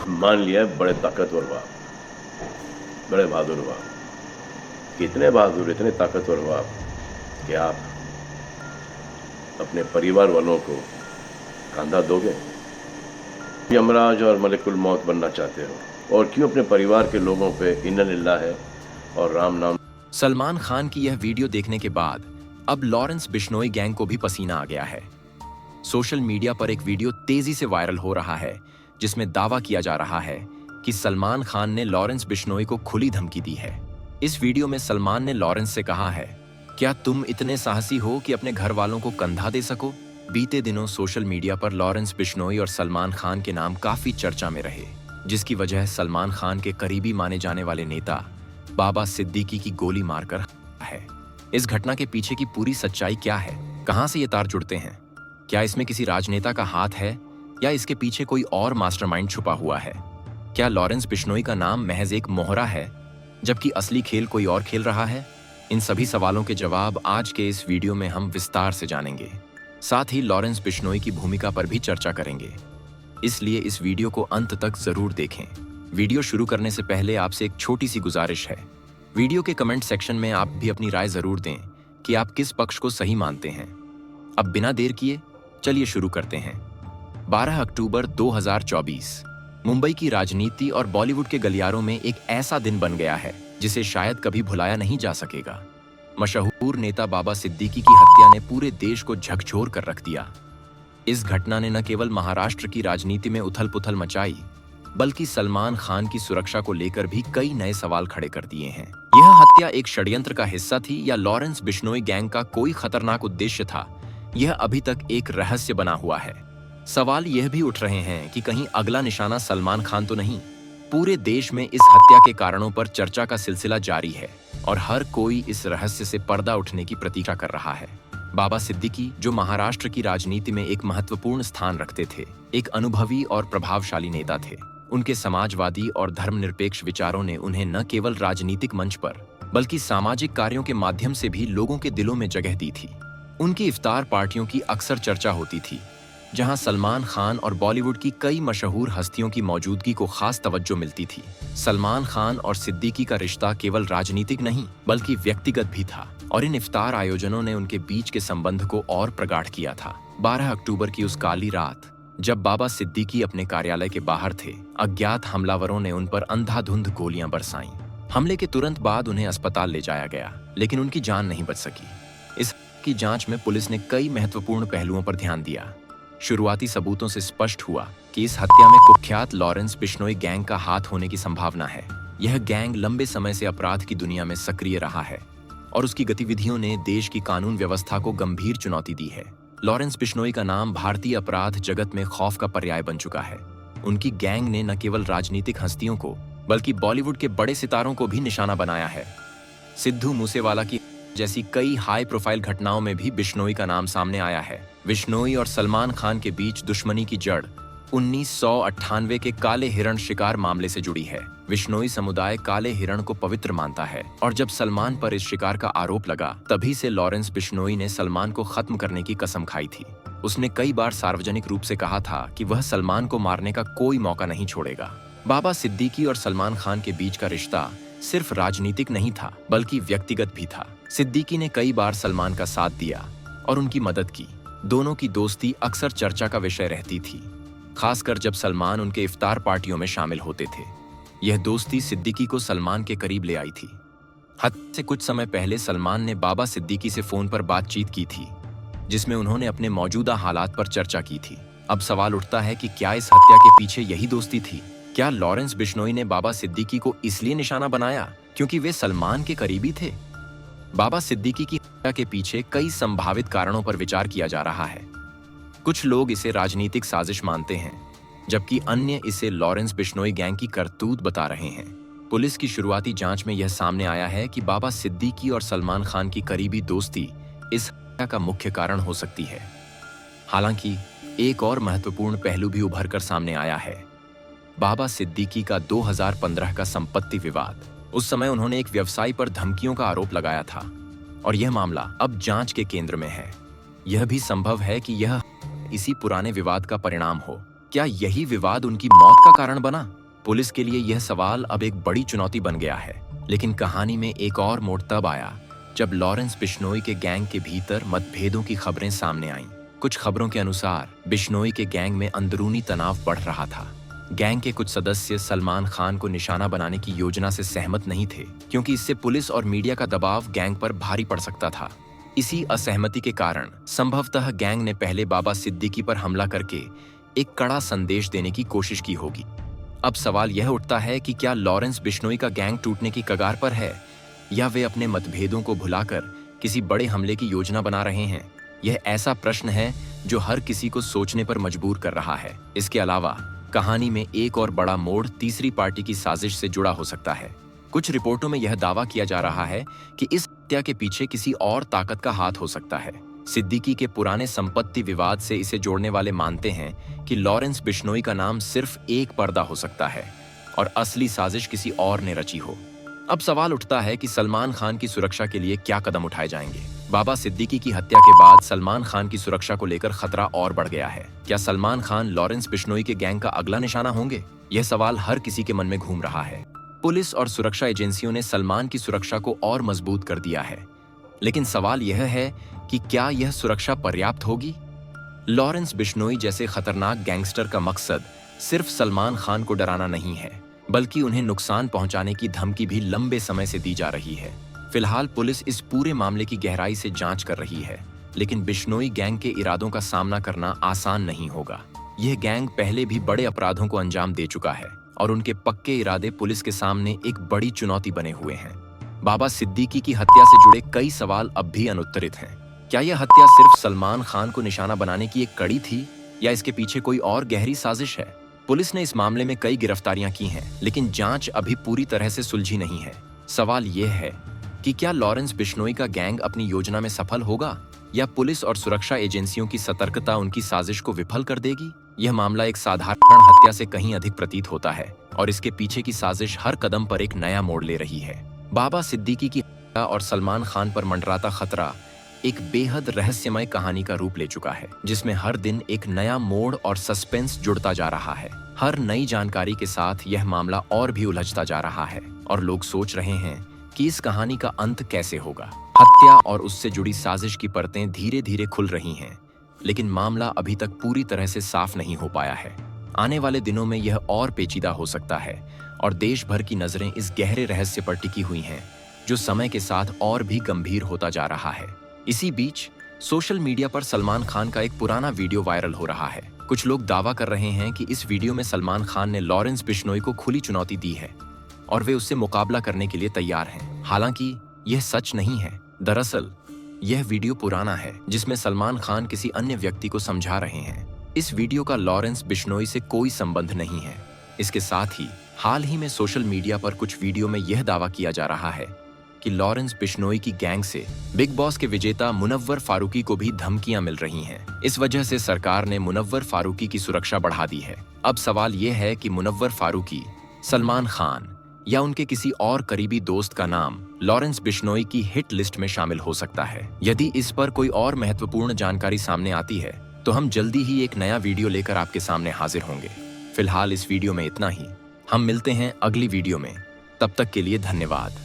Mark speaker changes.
Speaker 1: मान लिया है बड़े ताकतवर बाप, बड़े बहादुर बाप, कितने बहादुर, इतने ताकतवर बाप कि आप अपने परिवार वालों को कंधा दोगे? यमराज और मलिकुल मौत बनना चाहते हो? और क्यों अपने परिवार के लोगों पे इन्ना लिल्लाह है और राम नाम?
Speaker 2: सलमान खान की यह वीडियो देखने के बाद अब लॉरेंस बिश्नोई गैंग को भी पसीना आ गया है। सोशल मीडिया पर एक वीडियो तेजी से वायरल हो रहा है जिसमें दावा किया जा रहा है कि सलमान खान ने लॉरेंस बिश्नोई को खुली धमकी दी है। इस वीडियो में सलमान ने लॉरेंस से कहा है, क्या तुम इतने साहसी हो कि अपने घर वालों को कंधा दे सको? बीते दिनों सोशल मीडिया पर लॉरेंस बिश्नोई और सलमान खान के नाम काफी चर्चा में रहे, जिसकी वजह सलमान खान के करीबी माने जाने वाले नेता बाबा सिद्दीकी की गोली मारकर है। इस घटना के पीछे की पूरी सच्चाई क्या है? कहां से ये तार जुड़ते हैं? क्या इसमें किसी राजनेता का हाथ है या इसके पीछे कोई और मास्टरमाइंड छुपा हुआ है? क्या लॉरेंस बिश्नोई का नाम महज एक मोहरा है जबकि असली खेल कोई और खेल रहा है? इन सभी सवालों के जवाब आज के इस वीडियो में हम विस्तार से जानेंगे। साथ ही लॉरेंस बिश्नोई की भूमिका पर भी चर्चा करेंगे, इसलिए इस वीडियो को अंत तक जरूर देखें। वीडियो शुरू करने से पहले आपसे एक छोटी सी गुजारिश है, वीडियो के कमेंट सेक्शन में आप भी अपनी राय जरूर दें कि आप किस पक्ष को सही मानते हैं। अब बिना देर किए चलिए शुरू करते हैं। 12 अक्टूबर 2024 मुंबई की राजनीति और बॉलीवुड के गलियारों में एक ऐसा दिन बन गया है जिसे शायद कभी भुलाया नहीं जा सकेगा। मशहूर नेता बाबा सिद्दीकी की हत्या ने पूरे देश को झकझोर कर रख दिया। इस घटना ने न केवल महाराष्ट्र की राजनीति में उथल-पुथल मचाई, बल्कि सलमान खान की सुरक्षा को लेकर भी कई नए सवाल खड़े कर दिए हैं। यह हत्या एक षड्यंत्र का हिस्सा थी या लॉरेंस बिश्नोई गैंग का कोई खतरनाक उद्देश्य था, यह अभी तक एक रहस्य बना हुआ है। सवाल यह भी उठ रहे हैं कि कहीं अगला निशाना सलमान खान तो नहीं? पूरे देश में इस हत्या के कारणों पर चर्चा का सिलसिला जारी है और हर कोई इस रहस्य से पर्दा उठने की प्रतीक्षा कर रहा है। बाबा सिद्दीकी, जो महाराष्ट्र की राजनीति में एक महत्वपूर्ण स्थान रखते थे, एक अनुभवी और प्रभावशाली नेता थे। उनके समाजवादी और धर्मनिरपेक्ष विचारों ने उन्हें न केवल राजनीतिक मंच पर बल्कि सामाजिक कार्यों के माध्यम से भी लोगों के दिलों में जगह दी थी। उनकी इफ्तार पार्टियों की अक्सर चर्चा होती थी, जहां सलमान खान और बॉलीवुड की कई मशहूर हस्तियों की मौजूदगी को खास तवज्जो मिलती थी। सलमान खान और सिद्दीकी का रिश्ता केवल राजनीतिक नहीं बल्कि व्यक्तिगत भी था और इन इफ्तार आयोजनों ने उनके बीच के संबंध को और प्रगाढ़ किया था। 12 अक्टूबर की उस काली रात जब बाबा सिद्दीकी अपने कार्यालय के बाहर थे, अज्ञात हमलावरों ने उन पर अंधाधुंध गोलियां बरसाईं। हमले के तुरंत बाद उन्हें अस्पताल ले जाया गया, लेकिन उनकी जान नहीं बच सकी। इस की जांच में पुलिस ने कई महत्वपूर्ण पहलुओं पर ध्यान दिया। शुरुआती सबूतों से स्पष्ट हुआ कि इस हत्या में कुख्यात लॉरेंस बिश्नोई गैंग का हाथ होने की संभावना है। यह गैंग लंबे समय से अपराध की दुनिया में सक्रिय रहा है और उसकी गतिविधियों ने देश की कानून व्यवस्था को गंभीर चुनौती दी है। लॉरेंस बिश्नोई का नाम भारतीय अपराध जगत में खौफ का पर्याय बन चुका है। उनकी गैंग ने न केवल राजनीतिक हस्तियों को बल्कि बॉलीवुड के बड़े सितारों को भी निशाना बनाया है। सिद्धू मूसेवाला की जैसी कई हाई प्रोफाइल घटनाओं में भी बिश्नोई का नाम सामने आया है। बिश्नोई और सलमान खान के बीच दुश्मनी की जड़ 1998 के काले हिरण शिकार मामले से जुड़ी है। बिश्नोई समुदाय काले हिरण को पवित्र मानता है और जब सलमान पर इस शिकार का आरोप लगा, तभी से लॉरेंस बिश्नोई ने सलमान को खत्म करने की कसम खाई थी। उसने कई बार सार्वजनिक रूप से कहा था कि वह सलमान को मारने का कोई मौका नहीं छोड़ेगा। बाबा सिद्दीकी और सलमान खान के बीच का रिश्ता सिर्फ राजनीतिक नहीं था बल्कि व्यक्तिगत भी था। सिद्दीकी ने कई बार सलमान का साथ दिया और उनकी मदद की। दोनों की दोस्ती अक्सर चर्चा का विषय रहती थी, खासकर जब सलमान उनके इफ्तार पार्टियों में शामिल होते थे। यह दोस्ती सिद्दीकी को सलमान के करीब ले आई थी। हत्या से कुछ समय पहले सलमान ने बाबा सिद्दीकी से फोन पर बातचीत की थी, जिसमें उन्होंने अपने मौजूदा हालात पर चर्चा की थी। अब सवाल उठता है कि क्या इस हत्या के पीछे यही दोस्ती थी? क्या लॉरेंस बिश्नोई ने बाबा सिद्दीकी को इसलिए निशाना बनाया क्योंकि वे सलमान के करीबी थे? बाबा सिद्दीकी की हत्या के पीछे कई संभावित कारणों पर विचार किया जा रहा है। कुछ लोग इसे राजनीतिक साजिश मानते हैं, जबकि अन्य इसे लॉरेंस बिश्नोई गैंग की करतूत बता रहे हैं। पुलिस की शुरुआती जांच में यह सामने आया है कि बाबा सिद्दीकी और सलमान खान की करीबी दोस्ती इस हत्या का मुख्य कारण हो सकती है। हालांकि एक और महत्वपूर्ण पहलू भी उभर कर सामने आया है, बाबा सिद्दीकी का 2015 का संपत्ति विवाद। उस समय उन्होंने एक व्यवसायी पर धमकियों का आरोप लगाया था और यह मामला अब जांच के केंद्र में है। यह भी संभव है कि यह इसी पुराने विवाद का परिणाम हो। क्या यही विवाद उनकी मौत का कारण बना? पुलिस के लिए यह सवाल अब एक बड़ी चुनौती बन गया है। लेकिन कहानी में एक और मोड़ तब आया जब लॉरेंस बिश्नोई के गैंग के भीतर मतभेदों की खबरें सामने आईं। कुछ खबरों के अनुसार बिश्नोई के गैंग में अंदरूनी तनाव बढ़ रहा था। गैंग के कुछ सदस्य सलमान खान को निशाना बनाने की योजना से सहमत नहीं थे, क्योंकि इससे पुलिस और मीडिया का दबाव गैंग पर भारी पड़ सकता था। इसी असहमति के कारण संभवतः गैंग ने पहले बाबा सिद्दीकी पर हमला करके एक कड़ा संदेश देने की कोशिश की होगी। अब सवाल यह उठता है कि क्या लॉरेंस बिश्नोई का गैंग टूटने की कगार पर है, या वे अपने मतभेदों को भुलाकर किसी बड़े हमले की योजना बना रहे हैं? यह ऐसा प्रश्न है जो हर किसी को सोचने पर मजबूर कर रहा है। इसके अलावा कहानी में एक और बड़ा मोड़ तीसरी पार्टी की साजिश से जुड़ा हो सकता है। कुछ रिपोर्टों में यह दावा किया जा रहा है कि इस हत्या के पीछे किसी और ताकत का हाथ हो सकता है। सिद्दीकी के पुराने संपत्ति विवाद से इसे जोड़ने वाले मानते हैं कि लॉरेंस बिश्नोई का नाम सिर्फ एक पर्दा हो सकता है और असली साजिश किसी और ने रची हो। अब सवाल उठता है कि सलमान खान की सुरक्षा के लिए क्या कदम उठाए जाएंगे। बाबा सिद्दीकी की हत्या के बाद सलमान खान की सुरक्षा को लेकर खतरा और बढ़ गया है। क्या सलमान खान लॉरेंस बिश्नोई के गैंग का अगला निशाना होंगे? यह सवाल हर किसी के मन में घूम रहा है। पुलिस और सुरक्षा एजेंसियों ने सलमान की सुरक्षा को और मजबूत कर दिया है, लेकिन सवाल यह है कि क्या यह सुरक्षा पर्याप्त होगी? लॉरेंस बिश्नोई जैसे खतरनाक गैंगस्टर का मकसद सिर्फ सलमान खान को डराना नहीं है, बल्कि उन्हें नुकसान पहुंचाने की धमकी भी लंबे समय से दी जा रही है। फिलहाल पुलिस इस पूरे मामले की गहराई से जांच कर रही है, लेकिन बिश्नोई गैंग के इरादों का सामना करना आसान नहीं होगा। यह गैंग पहले भी बड़े अपराधों को अंजाम दे चुका है और उनके पक्के इरादे पुलिस के सामने एक बड़ी चुनौती बने हुए हैं। बाबा सिद्दीकी की हत्या से जुड़े कई सवाल अब भी अनुत्तरित हैं। क्या यह हत्या सिर्फ सलमान खान को निशाना बनाने की एक कड़ी थी, या इसके पीछे कोई और गहरी साजिश है? पुलिस ने इस मामले में कई गिरफ्तारियां की हैं, लेकिन जांच अभी पूरी तरह से सुलझी नहीं है। सवाल यह है कि क्या लॉरेंस बिश्नोई का गैंग अपनी योजना में सफल होगा, या पुलिस और सुरक्षा एजेंसियों की सतर्कता उनकी साजिश को विफल कर देगी? यह मामला एक साधारण हत्या से कहीं अधिक प्रतीत होता है और इसके पीछे की साजिश हर कदम पर एक नया मोड़ ले रही है। बाबा सिद्दीकी की हत्या और सलमान खान पर मंडराता खतरा एक बेहद रहस्यमय कहानी का रूप ले चुका है, जिसमें हर दिन एक नया मोड़ और सस्पेंस जुड़ता जा रहा है। हर नई जानकारी के साथ यह मामला और भी उलझता जा रहा है और लोग सोच रहे हैं कि इस कहानी का अंत कैसे होगा। हत्या और उससे जुड़ी साजिश की परतें धीरे धीरे खुल रही हैं, लेकिन मामला अभी तक पूरी तरह से साफ नहीं हो पाया है। आने वाले दिनों में यह और पेचीदा हो सकता है और देश भर की नजरें इस गहरे रहस्य पर टिकी हुई हैं, जो समय के साथ और भी गंभीर होता जा रहा है। इसी बीच सोशल मीडिया पर सलमान खान का एक पुराना वीडियो वायरल हो रहा है। कुछ लोग दावा कर रहे हैं कि इस वीडियो में सलमान खान ने लॉरेंस बिश्नोई को खुली चुनौती दी है और वे उससे मुकाबला करने के लिए तैयार हैं। हालांकि यह सच नहीं है। दरअसल यह वीडियो पुराना है, जिसमें सलमान खान किसी अन्य व्यक्ति को समझा रहे हैं। इस वीडियो का लॉरेंस बिश्नोई से कोई संबंध नहीं है। इसके साथ ही हाल ही में सोशल मीडिया पर कुछ वीडियो में यह दावा किया जा रहा है कि लॉरेंस बिश्नोई की गैंग से बिग बॉस के विजेता मुनव्वर फारूकी को भी धमकियां मिल रही हैं। इस वजह से सरकार ने मुनव्वर फारूकी की सुरक्षा बढ़ा दी है। अब सवाल यह है कि मुनव्वर फारूकी, सलमान खान या उनके किसी और करीबी दोस्त का नाम लॉरेंस बिश्नोई की हिट लिस्ट में शामिल हो सकता है। यदि इस पर कोई और महत्वपूर्ण जानकारी सामने आती है तो हम जल्दी ही एक नया वीडियो लेकर आपके सामने हाजिर होंगे। फिलहाल इस वीडियो में इतना ही। हम मिलते हैं अगली वीडियो में। तब तक के लिए धन्यवाद।